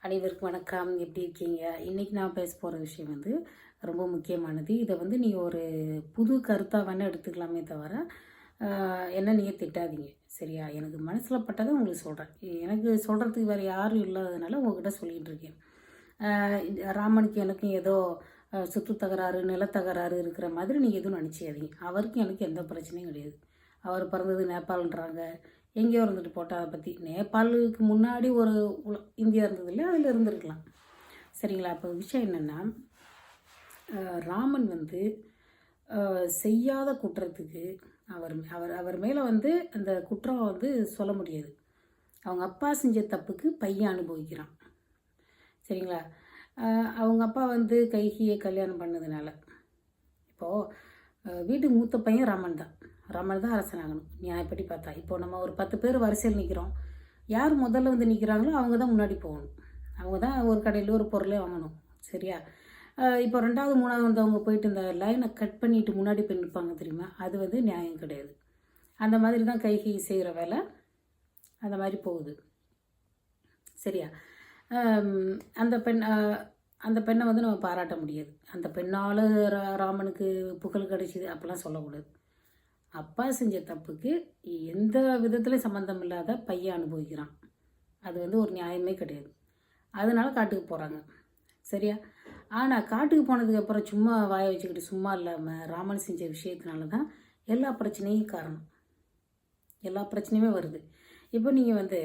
அனைவருக்கும் வணக்கம். எப்படி இருக்கீங்க? இன்றைக்கி நான் பேச போகிற விஷயம் வந்து ரொம்ப முக்கியமானது. இதை வந்து நீங்கள் ஒரு புது கருத்தாக வேணால் எடுத்துக்கலாமே தவிர என்ன நீங்கள் திட்டாதீங்க, சரியா? எனக்கு மனசில் பட்டதை உங்களுக்கு சொல்கிறேன். எனக்கு சொல்கிறதுக்கு வேறு யாரும் இல்லாததுனால உங்கள்கிட்ட சொல்லிகிட்டு இருக்கேன். ராமனுக்கு எனக்கும் ஏதோ சொத்து தகராறு, நிலத்தகராறு இருக்கிற மாதிரி நீங்கள் எதுவும் நினச்சிக்காதீங்க. அவருக்கும் எனக்கு எந்த பிரச்சனையும் கிடையாது. அவர் பிறந்தது நேபாள்ன்றாங்க, எங்கேயோ இருந்துட்டு போட்டால். அதை பற்றி நேபாளுக்கு முன்னாடி ஒரு இந்தியா இருந்தது இல்லை, அதில் இருந்திருக்கலாம், சரிங்களா? அப்போ விஷயம் என்னென்னா, ராமன் வந்து செய்யாத குற்றத்துக்கு அவர் அவர் அவர் மேலே வந்து அந்த குற்றம் வந்து சொல்ல முடியாது. அவங்க அப்பா செஞ்ச தப்புக்கு பையன் அனுபவிக்கிறான், சரிங்களா? அவங்க அப்பா வந்து கைகியை கல்யாணம் பண்ணதுனால இப்போது வீட்டுக்கு மூத்த பையன் ராமன் தான் அரசனாகணும் நியாயப்படி பார்த்தா. இப்போ நம்ம ஒரு 10 பேர் வரிசையில் நிற்கிறோம். யார் முதல்ல வந்து நிற்கிறாங்களோ அவங்க தான் முன்னாடி போகணும். அவங்க தான் ஒரு கடையில் ஒரு பொருளே வாங்கணும், சரியா? இப்போ 2வது 3வது வந்தவங்க போயிட்டு இந்த லைனை கட் பண்ணிவிட்டு முன்னாடி போய் நிற்பாங்க, தெரியுமா? அது வந்து நியாயம் கிடையாது. அந்த மாதிரி தான் கைகி செய்கிற வேலை அந்த மாதிரி போகுது, சரியா? அந்த பெண்ணை வந்து நம்ம பாராட்ட முடியாது. அந்த பெண்ணால் ராமனுக்கு புகழ் கிடைச்சிது அப்படிலாம் சொல்லக்கூடாது. அப்பா செஞ்ச தப்புக்கு எந்த விதத்துலையும் சம்மந்தம் இல்லாத பையன் அனுபவிக்கிறான். அது வந்து ஒரு நியாயமே கிடையாது. அதனால காட்டுக்கு போகிறாங்க, சரியா? ஆனால் காட்டுக்கு போனதுக்கப்புறம் சும்மா வாயை வச்சுக்கிட்டு சும்மா இல்லாமல் ராமன் செஞ்ச விஷயத்தினால தான் எல்லா பிரச்சனையும் காரணம். எல்லா பிரச்சனையுமே வருது. இப்போ நீங்கள் வந்து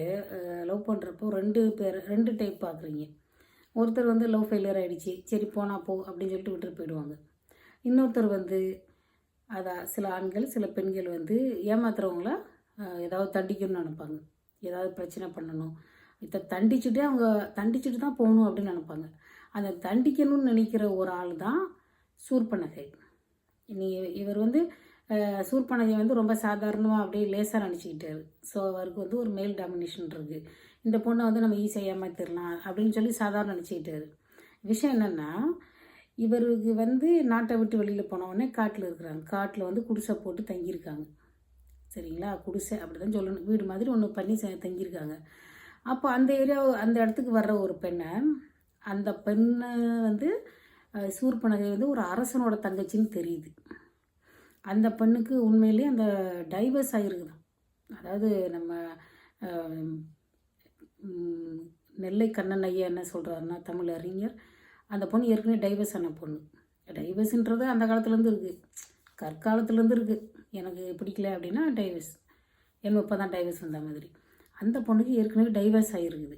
லவ் பண்ணுறப்போ 2 டைப் பார்க்குறீங்க. ஒருத்தர் வந்து லவ் ஃபெயிலியர் ஆகிடுச்சி, சரி போனால் போ அப்படின்னு சொல்லிட்டு விட்டுட்டு போயிடுவாங்க. இன்னொருத்தர் வந்து சில ஆண்கள் சில பெண்கள் வந்து ஏமாத்துறவங்கள ஏதாவது தண்டிக்கணும்னு நினைப்பாங்க. ஏதாவது பிரச்சனை பண்ணணும், இதை தண்டிச்சுட்டு தான் போகணும் அப்படின்னு நினைப்பாங்க. அந்த தண்டிக்கணும்னு நினைக்கிற ஒரு ஆள் தான் சூர்பனகை. இவர் வந்து சூர்பனகை வந்து ரொம்ப சாதாரணமாக அப்படியே லேசாக நினச்சிக்கிட்டாரு. ஸோ அவருக்கு வந்து ஒரு மேல் டாமினேஷன் இருக்குது. இந்த பொண்ணை வந்து நம்ம ஈஸியாக ஏமாத்திடலாம் அப்படின்னு சொல்லி சாதாரண நினச்சிக்கிட்டாரு. விஷயம் என்னென்னா, இவருக்கு வந்து நாட்டை விட்டு வெளியில் போனவுடனே காட்டில் இருக்கிறாங்க. காட்டில் வந்து குடிசை போட்டு தங்கியிருக்காங்க, சரிங்களா? குடிசை அப்படி தான் சொல்லணும், வீடு மாதிரி ஒன்று பண்ணி தங்கியிருக்காங்க. அப்போ அந்த இடத்துக்கு வர்ற ஒரு பெண்ணை, அந்த பெண்ணை வந்து சூர்பனகை வந்து ஒரு அரசனோட தங்கச்சின்னு தெரியுது. அந்த பெண்ணுக்கு உண்மையிலேயே அந்த டைவர்ஸ் ஆகிருக்குதான். அதாவது நம்ம நெல்லை கண்ணன் ஐயா என்ன சொல்கிறாருன்னா, தமிழ் அறிஞர், அந்த பொண்ணு ஏற்கனவே டைவர்ஸ் ஆன பொண்ணு. டைவர்ஸுன்றது அந்த காலத்துலேருந்து இருக்குது, கற்காலத்துலேருந்து இருக்குது. எனக்கு பிடிக்கல அப்படின்னா டைவர்ஸ், இப்போ தான் டைவர்ஸ் வந்த மாதிரி. அந்த பொண்ணுக்கு ஏற்கனவே டைவர்ஸ் ஆகிருக்குது.